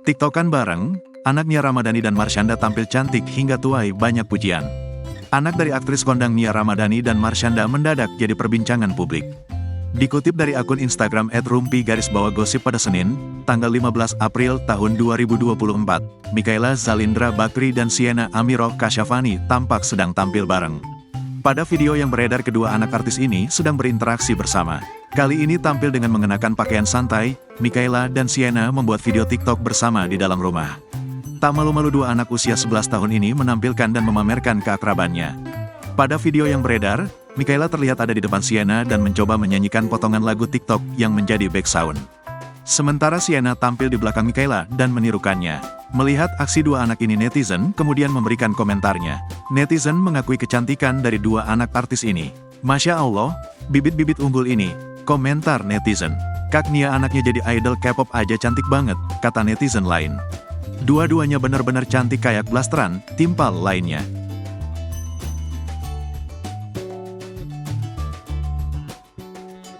TikTokan bareng, anak Nia Ramadhani dan Marshanda tampil cantik hingga tuai banyak pujian. Anak dari aktris kondang Nia Ramadhani dan Marshanda mendadak jadi perbincangan publik. Dikutip dari akun Instagram @rumpi_gosip pada Senin, tanggal 15 April tahun 2024, Mikaela Zalindra Bakri dan Sienna Amirah Kasyafani tampak sedang tampil bareng. Pada video yang beredar, kedua anak artis ini sedang berinteraksi bersama. Kali ini tampil dengan mengenakan pakaian santai, Mikaela dan Sienna membuat video TikTok bersama di dalam rumah. Tak malu-malu dua anak usia 11 tahun ini menampilkan dan memamerkan keakrabannya. Pada video yang beredar, Mikaela terlihat ada di depan Sienna dan mencoba menyanyikan potongan lagu TikTok yang menjadi background. Sementara Sienna tampil di belakang Mikaela dan menirukannya. Melihat aksi dua anak ini, netizen kemudian memberikan komentarnya. Netizen mengakui kecantikan dari dua anak artis ini. Masya Allah, bibit-bibit unggul ini, komentar netizen. Kak Nia anaknya jadi idol K-pop aja cantik banget, kata netizen lain. Dua-duanya benar-benar cantik kayak blasteran, timpal lainnya.